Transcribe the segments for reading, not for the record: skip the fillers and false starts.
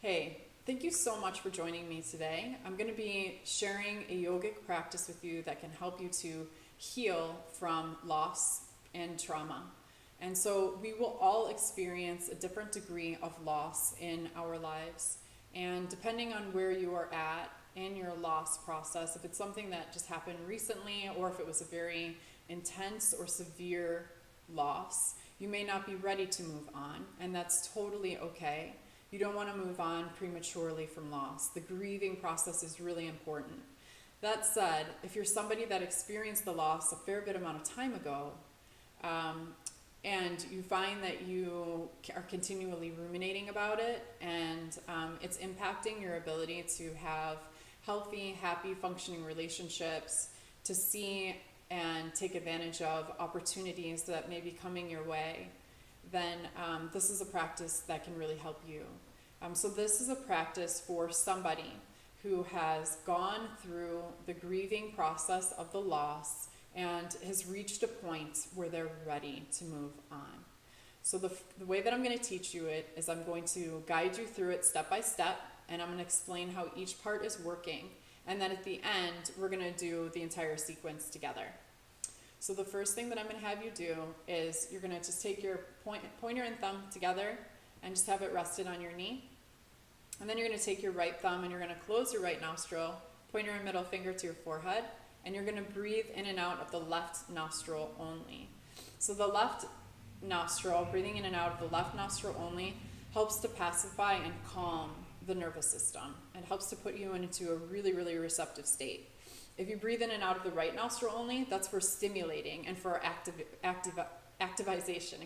Hey, thank you so much for joining me today. I'm going to be sharing a yogic practice with you that can help you to heal from loss and trauma. And so we will all experience a different degree of loss in our lives. And depending on where you are at in your loss process, if it's something that just happened recently or if it was a very intense or severe loss, you may not be ready to move on, and that's totally okay. You don't want to move on prematurely from loss. The grieving process is really important. That said, if you're somebody that experienced the loss a fair bit amount of time ago, and you find that you are continually ruminating about it and it's impacting your ability to have healthy, happy, functioning relationships, to see and take advantage of opportunities that may be coming your way, then this is a practice that can really help you. So this is a practice for somebody who has gone through the grieving process of the loss and has reached a point where they're ready to move on. So the way that I'm going to teach you it is I'm going to guide you through it step by step, and I'm going to explain how each part is working. And then at the end, we're going to do the entire sequence together. So the first thing that I'm going to have you do is you're going to just take your pointer and thumb together and just have it rested on your knee. And then you're going to take your right thumb and you're going to close your right nostril, pointer and middle finger to your forehead, and you're going to breathe in and out of the left nostril only. So the left nostril, breathing in and out of the left nostril only, helps to pacify and calm the nervous system. It helps to put you into a really, really receptive state. If you breathe in and out of the right nostril only, that's for stimulating and for activization,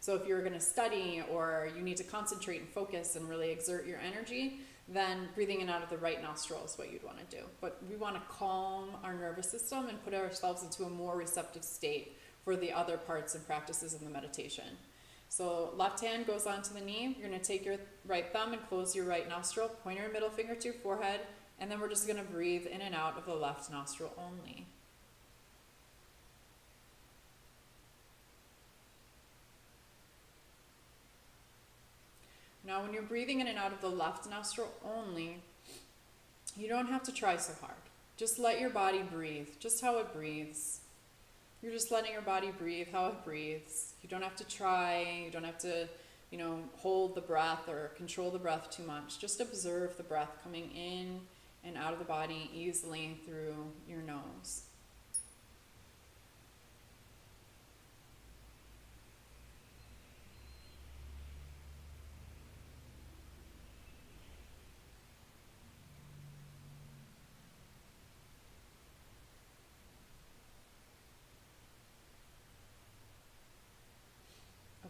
So if you're going to study or you need to concentrate and focus and really exert your energy, then breathing in and out of the right nostril is what you'd want to do. But we want to calm our nervous system and put ourselves into a more receptive state for the other parts and practices in the meditation. So left hand goes onto the knee. You're going to take your right thumb and close your right nostril, pointer and middle finger to your forehead, and then we're just going to breathe in and out of the left nostril only. Now, when you're breathing in and out of the left nostril only, you don't have to try so hard. Just let your body breathe, just how it breathes. You're just letting your body breathe how it breathes. You don't have to try, you don't have to, hold the breath or control the breath too much. Just observe the breath coming in and out of the body easily through your nose.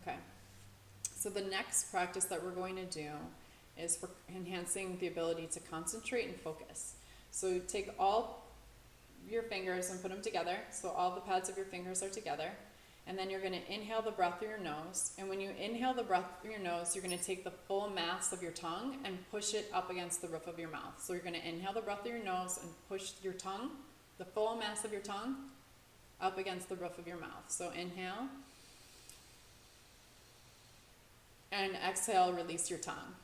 Okay, so the next practice that we're going to do is for enhancing the ability to concentrate and focus. So take all your fingers and put them together, so all the pads of your fingers are together, and then you're going to inhale the breath through your nose, and when you inhale the breath through your nose, you're going to take the full mass of your tongue and push it up against the roof of your mouth. So you're going to inhale the breath through your nose and push your tongue, the full mass of your tongue, up against the roof of your mouth. So inhale, and exhale, release your tongue.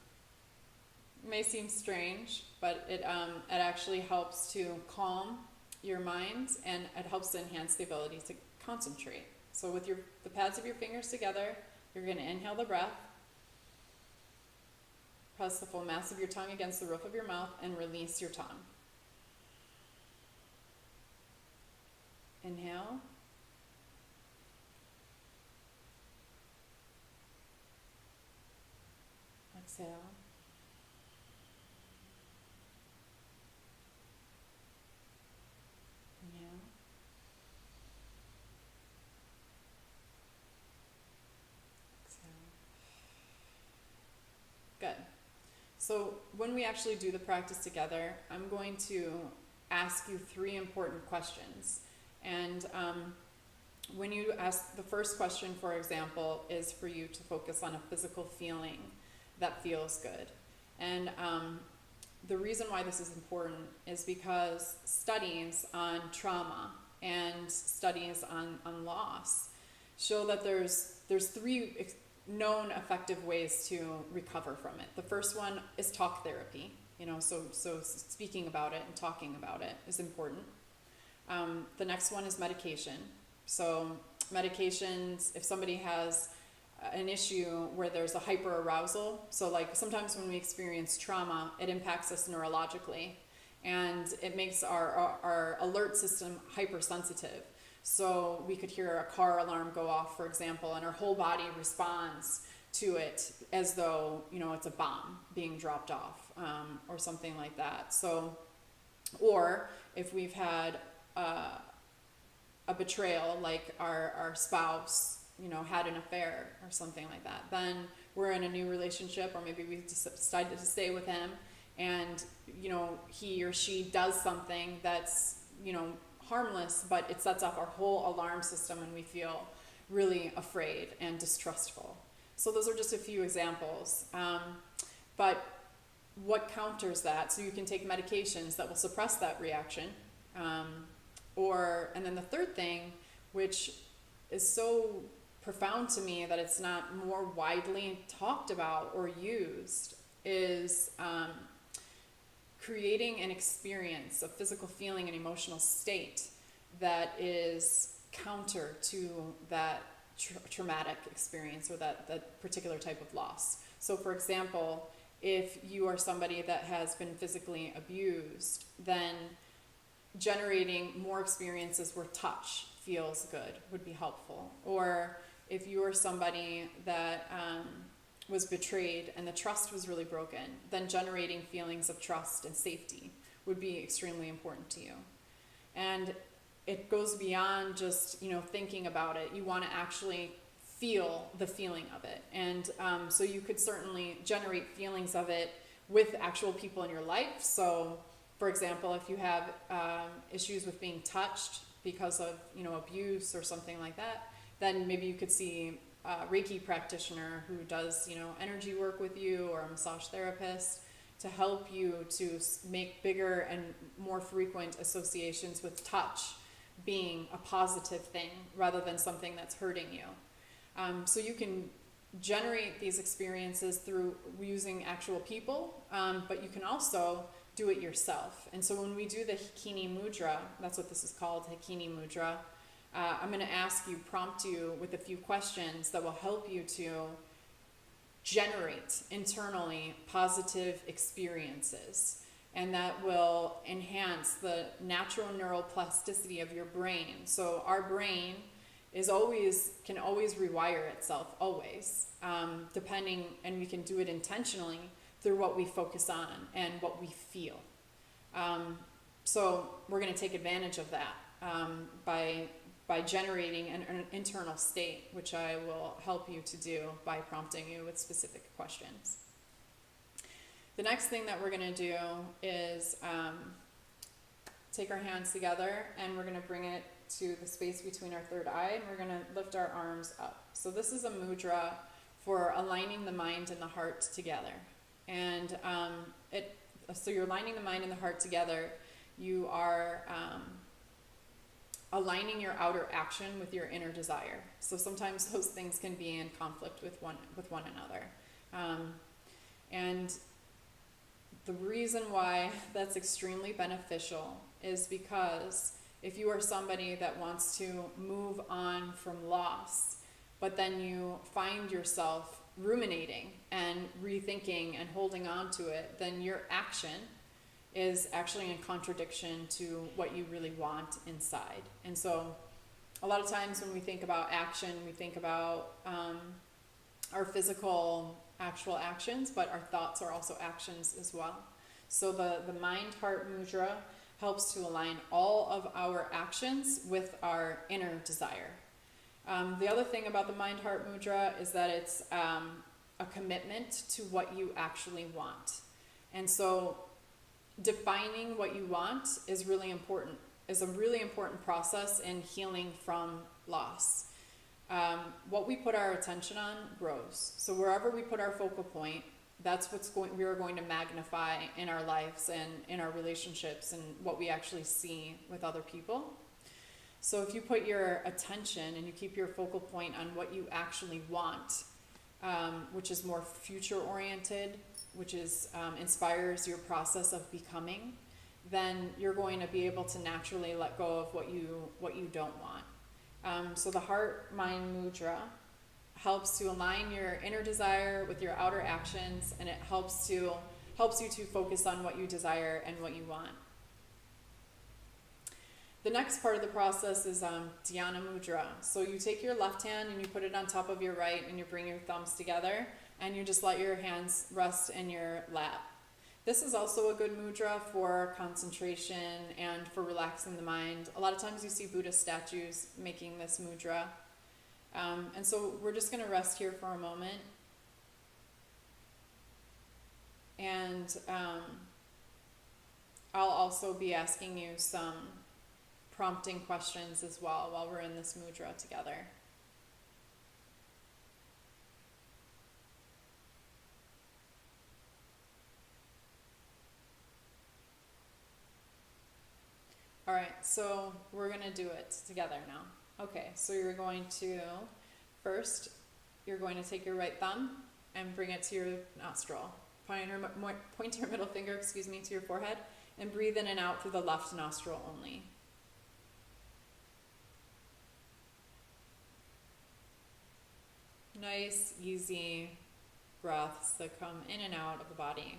It may seem strange, but it actually helps to calm your mind, and it helps to enhance the ability to concentrate. So with the pads of your fingers together, you're going to inhale the breath, press the full mass of your tongue against the roof of your mouth, and release your tongue. Inhale. Exhale. Inhale. Exhale. Good. So when we actually do the practice together, I'm going to ask you 3 important questions. And when you ask, the first question, for example, is for you to focus on a physical feeling that feels good. And the reason why this is important is because studies on trauma and studies on loss show that there's 3 known effective ways to recover from it. The first one is talk therapy. So speaking about it and talking about it is important. The next one is medication. So medications, if somebody has an issue where there's a hyperarousal, so like sometimes when we experience trauma, it impacts us neurologically, and it makes our alert system hypersensitive. So we could hear a car alarm go off, for example, and our whole body responds to it as though, it's a bomb being dropped off, or something like that. So, or if we've had a betrayal, like our spouse, had an affair or something like that, then we're in a new relationship, or maybe we decided to stay with him, and, he or she does something that's, harmless, but it sets off our whole alarm system, and we feel really afraid and distrustful. So those are just a few examples. But what counters that? So you can take medications that will suppress that reaction. And then the third thing, which is so profound to me that it's not more widely talked about or used, is creating an experience, a physical feeling and emotional state that is counter to that traumatic experience, or that particular type of loss. So for example, if you are somebody that has been physically abused, then generating more experiences where touch feels good would be helpful. Or if you are somebody that was betrayed and the trust was really broken, then generating feelings of trust and safety would be extremely important to you. And it goes beyond just, thinking about it. You want to actually feel the feeling of it. And so you could certainly generate feelings of it with actual people in your life. So for example, if you have issues with being touched because of, abuse or something like that, then maybe you could see a Reiki practitioner who does, energy work with you, or a massage therapist, to help you to make bigger and more frequent associations with touch being a positive thing rather than something that's hurting you. So you can generate these experiences through using actual people, but you can also do it yourself. And so when we do the Hikini Mudra, that's what this is called, Hikini Mudra, I'm going to prompt you with a few questions that will help you to generate internally positive experiences, and that will enhance the natural neuroplasticity of your brain. So our brain can always rewire itself, depending, and we can do it intentionally through what we focus on and what we feel. So we're going to take advantage of that by generating an internal state, which I will help you to do by prompting you with specific questions. The next thing that we're going to do is take our hands together, and we're going to bring it to the space between our third eye, and we're going to lift our arms up. So this is a mudra for aligning the mind and the heart together. And so you're aligning the mind and the heart together. You are aligning your outer action with your inner desire. So sometimes those things can be in conflict with one another. And the reason why that's extremely beneficial is because if you are somebody that wants to move on from loss, but then you find yourself ruminating and rethinking and holding on to it, then your action is actually in contradiction to what you really want inside. And so a lot of times when we think about action, we think about our physical actual actions, but our thoughts are also actions as well. So the mind-heart mudra helps to align all of our actions with our inner desire. The other thing about the mind-heart mudra is that it's a commitment to what you actually want. And so defining what you want is a really important process in healing from loss. What we put our attention on grows. So wherever we put our focal point, that's we are going to magnify in our lives and in our relationships and what we actually see with other people. So if you put your attention and you keep your focal point on what you actually want, which is more future oriented, which is inspires your process of becoming, then you're going to be able to naturally let go of what you don't want. So the heart mind mudra helps to align your inner desire with your outer actions, and it helps you to focus on what you desire and what you want. The next part of the process is dhyana mudra. So you take your left hand and you put it on top of your right, and you bring your thumbs together, and you just let your hands rest in your lap. This is also a good mudra for concentration and for relaxing the mind. A lot of times you see Buddhist statues making this mudra. And so we're just going to rest here for a moment. And I'll also be asking you some prompting questions as well while we're in this mudra together. All right, so we're going to do it together now. Okay, so you're going to take your right thumb and bring it to your nostril. Point your middle finger, to your forehead, and breathe in and out through the left nostril only. Nice, easy breaths that come in and out of the body.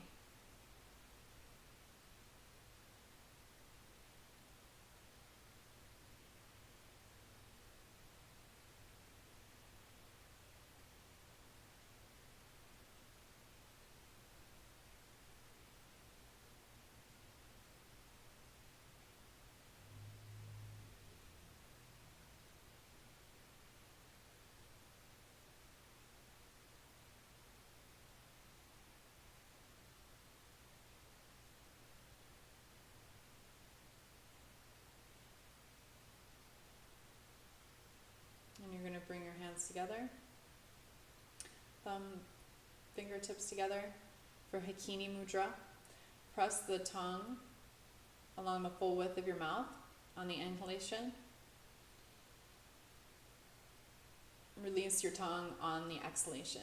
And you're going to bring your hands together, fingertips together for Hakini Mudra. Press the tongue along the full width of your mouth on the inhalation. Release your tongue on the exhalation.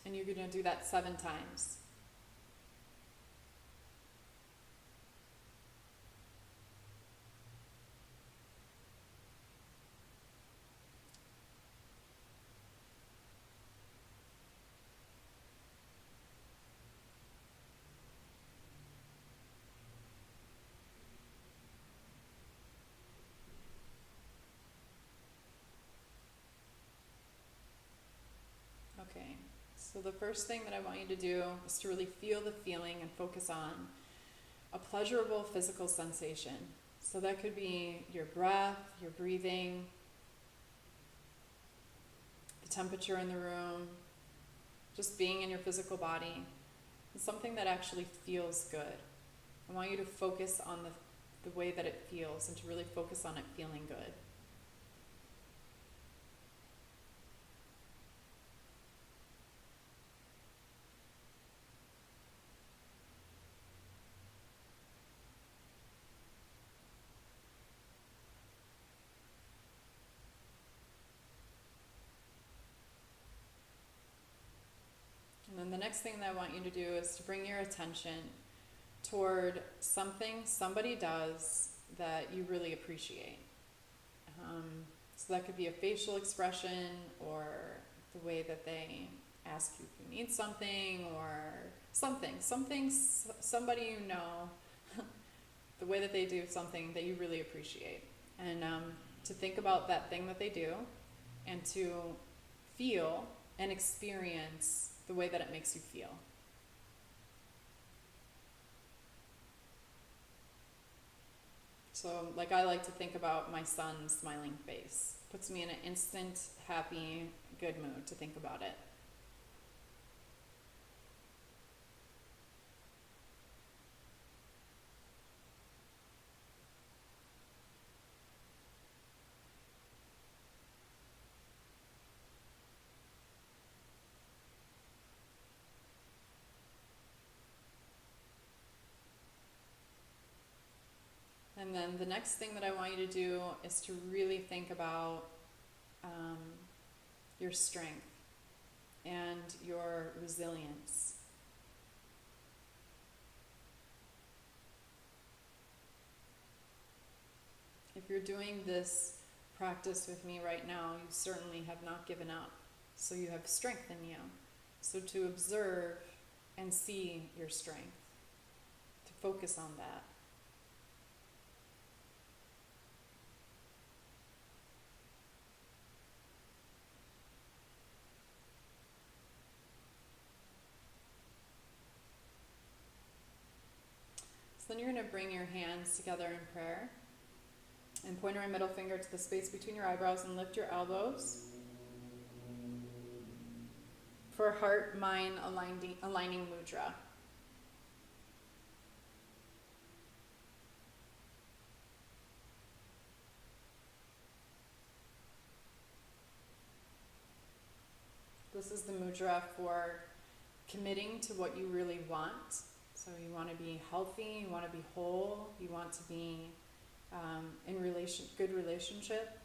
And you're going to do that 7 times. Okay, so the first thing that I want you to do is to really feel the feeling and focus on a pleasurable physical sensation. So that could be your breath, your breathing, the temperature in the room, just being in your physical body. It's something that actually feels good. I want you to focus on the way that it feels, and to really focus on it feeling good. And then the next thing that I want you to do is to bring your attention toward something somebody does that you really appreciate. So that could be a facial expression, or the way that they ask you if you need something, or somebody you know, the way that they do something that you really appreciate. And to think about that thing that they do, and to feel and experience the way that it makes you feel. So, like, I like to think about my son's smiling face. Puts me in an instant, happy, good mood to think about it. And then the next thing that I want you to do is to really think about your strength and your resilience. If you're doing this practice with me right now, you certainly have not given up. So you have strength in you. So to observe and see your strength, to focus on that. So then you're going to bring your hands together in prayer and point your middle finger to the space between your eyebrows and lift your elbows for heart-mind aligning mudra. This is the mudra for committing to what you really want. So you want to be healthy, you want to be whole, you want to be in good relationship.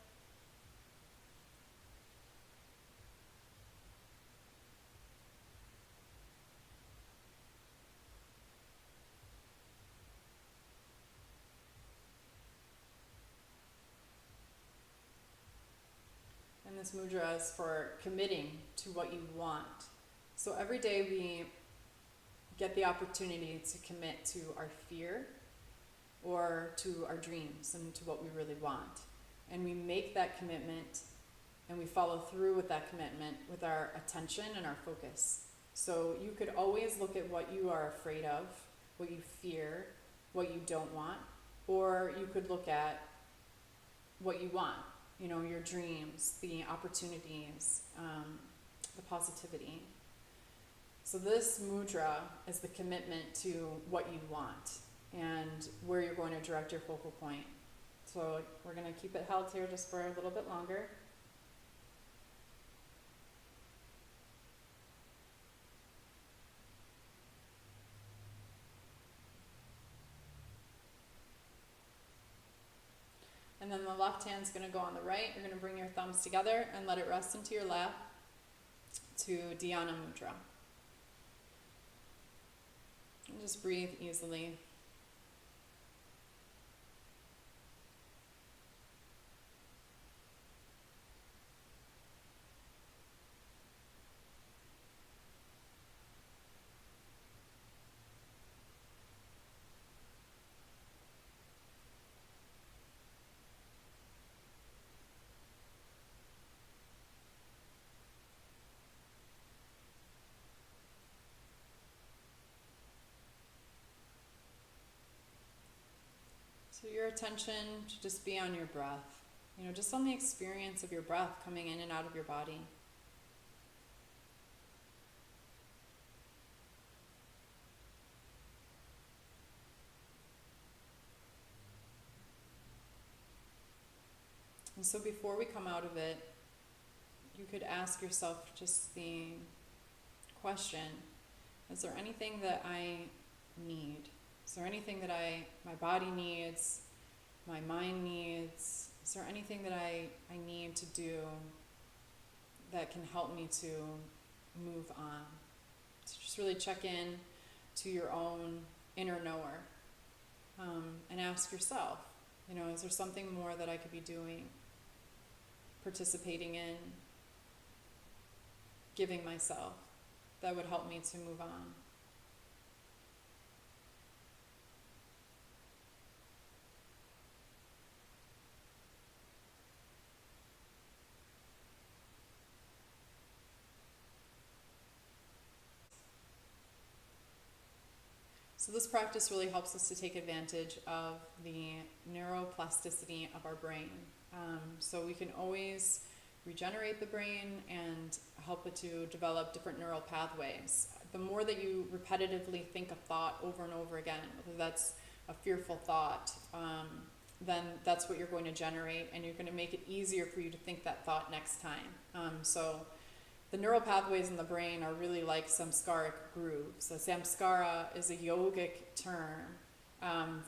And this mudra is for committing to what you want. So every day we get the opportunity to commit to our fear or to our dreams and to what we really want. And we make that commitment and we follow through with that commitment with our attention and our focus. So you could always look at what you are afraid of, what you fear, what you don't want, or you could look at what you want, your dreams, the opportunities, the positivity. So this mudra is the commitment to what you want and where you're going to direct your focal point. So we're going to keep it held here just for a little bit longer. And then the left hand's going to go on the right. You're going to bring your thumbs together and let it rest into your lap to Dhyana Mudra. And just breathe easily. So your attention should just be on your breath, just on the experience of your breath coming in and out of your body. And so before we come out of it, you could ask yourself just the question, is there anything that I need? Is there anything that my body needs, my mind needs? Is there anything that I need to do that can help me to move on? So just really check in to your own inner knower and ask yourself, is there something more that I could be doing, participating in, giving myself that would help me to move on? So this practice really helps us to take advantage of the neuroplasticity of our brain. So we can always regenerate the brain and help it to develop different neural pathways. The more that you repetitively think a thought over and over again, whether that's a fearful thought, then that's what you're going to generate, and you're going to make it easier for you to think that thought next time. So the neural pathways in the brain are really like samskaric grooves. So samskara is a yogic term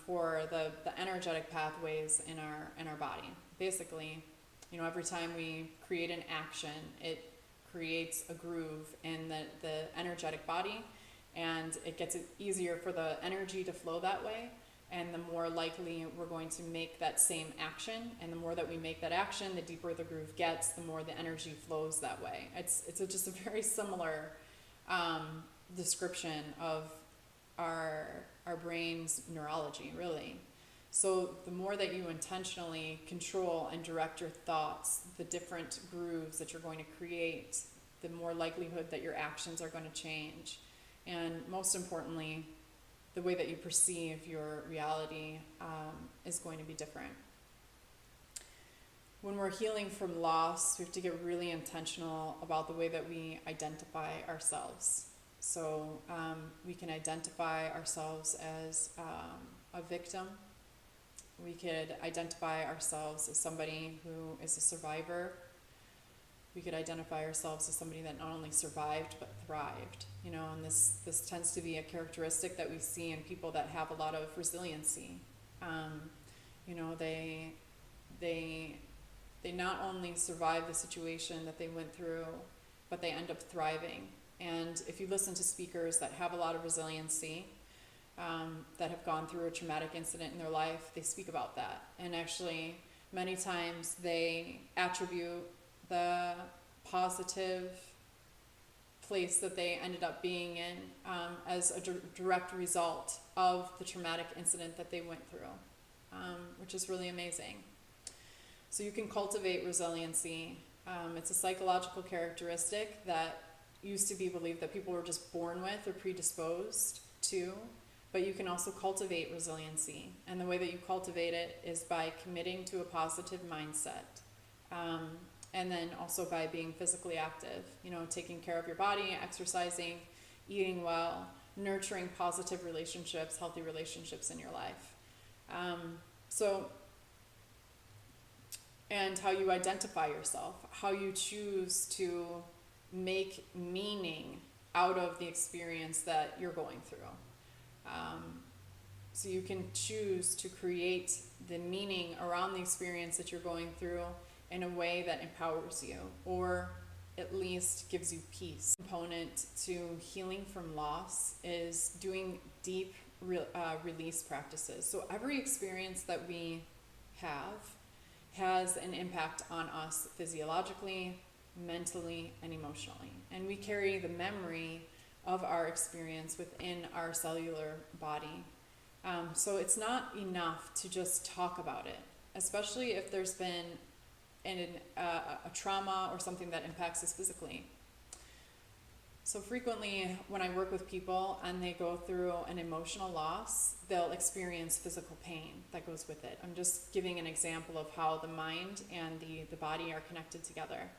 for the energetic pathways in our body. Basically, every time we create an action, it creates a groove in the energetic body, and it gets it easier for the energy to flow that way. And the more likely we're going to make that same action, and the more that we make that action, the deeper the groove gets, the more the energy flows that way. It's just a very similar description of our brain's neurology, really. So the more that you intentionally control and direct your thoughts, the different grooves that you're going to create, the more likelihood that your actions are going to change. And most importantly, the way that you perceive your reality is going to be different. When we're healing from loss, we have to get really intentional about the way that we identify ourselves. So we can identify ourselves as a victim. We could identify ourselves as somebody who is a survivor. We could identify ourselves as somebody that not only survived but thrived. And this tends to be a characteristic that we see in people that have a lot of resiliency. They not only survive the situation that they went through, but they end up thriving. And if you listen to speakers that have a lot of resiliency, that have gone through a traumatic incident in their life, they speak about that. And actually, many times they attribute the positive place that they ended up being in as a direct result of the traumatic incident that they went through, which is really amazing. So you can cultivate resiliency. It's a psychological characteristic that used to be believed that people were just born with or predisposed to, but you can also cultivate resiliency. And the way that you cultivate it is by committing to a positive mindset. And then also by being physically active, taking care of your body, exercising, eating well, nurturing positive relationships, healthy relationships in your life. And how you identify yourself, how you choose to make meaning out of the experience that you're going through. So you can choose to create the meaning around the experience that you're going through in a way that empowers you, or at least gives you peace. Component to healing from loss is doing deep release practices. So every experience that we have has an impact on us physiologically, mentally, and emotionally. And we carry the memory of our experience within our cellular body. So it's not enough to just talk about it, especially if there's been a trauma or something that impacts us physically. So frequently when I work with people and they go through an emotional loss, they'll experience physical pain that goes with it. I'm just giving an example of how the mind and the body are connected together.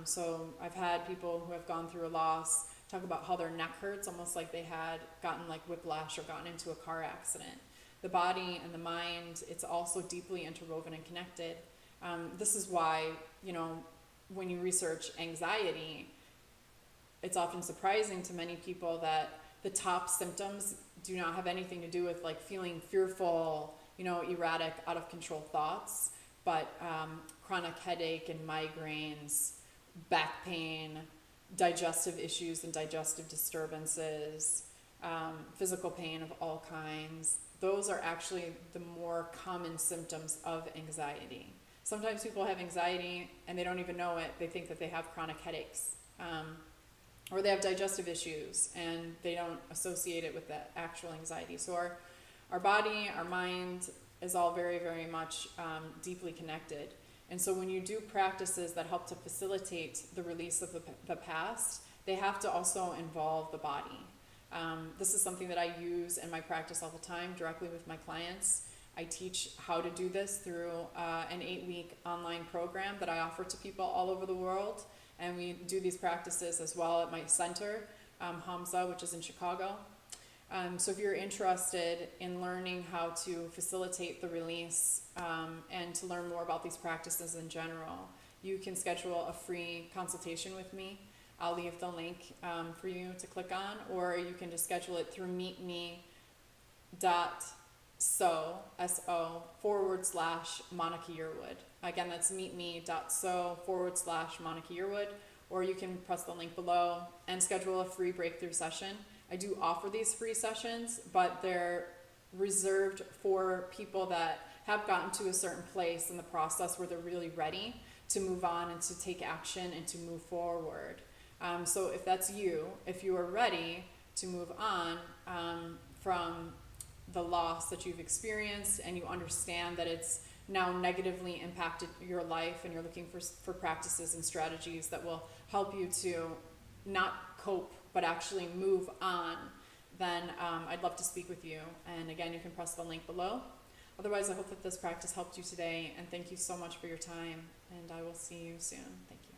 So I've had people who have gone through a loss talk about how their neck hurts, almost like they had gotten like whiplash or gotten into a car accident. The body and the mind, it's also deeply interwoven and connected. This is why, when you research anxiety, it's often surprising to many people that the top symptoms do not have anything to do with like feeling fearful, erratic, out of control thoughts, but chronic headache and migraines, back pain, digestive issues and digestive disturbances, physical pain of all kinds. Those are actually the more common symptoms of anxiety. Sometimes people have anxiety and they don't even know it. They think that they have chronic headaches, or they have digestive issues and they don't associate it with that actual anxiety. So our body, our mind is all very, very much deeply connected. And so when you do practices that help to facilitate the release of the past, they have to also involve the body. This is something that I use in my practice all the time directly with my clients. I teach how to do this through an 8-week online program that I offer to people all over the world. And we do these practices as well at my center, Hamza, which is in Chicago. So if you're interested in learning how to facilitate the release and to learn more about these practices in general, you can schedule a free consultation with me. I'll leave the link for you to click on, or you can just schedule it through meetme. Monica Yearwood. Again, that's meetme.so/Monica Yearwood, or you can press the link below and schedule a free breakthrough session. I do offer these free sessions, but they're reserved for people that have gotten to a certain place in the process where they're really ready to move on and to take action and to move forward. So if that's you, if you are ready to move on from the loss that you've experienced, and you understand that it's now negatively impacted your life, and you're looking for practices and strategies that will help you to not cope but actually move on, then I'd love to speak with you. And again, you can press the link below. Otherwise, I hope that this practice helped you today, and thank you so much for your time, and I will see you soon. Thank you.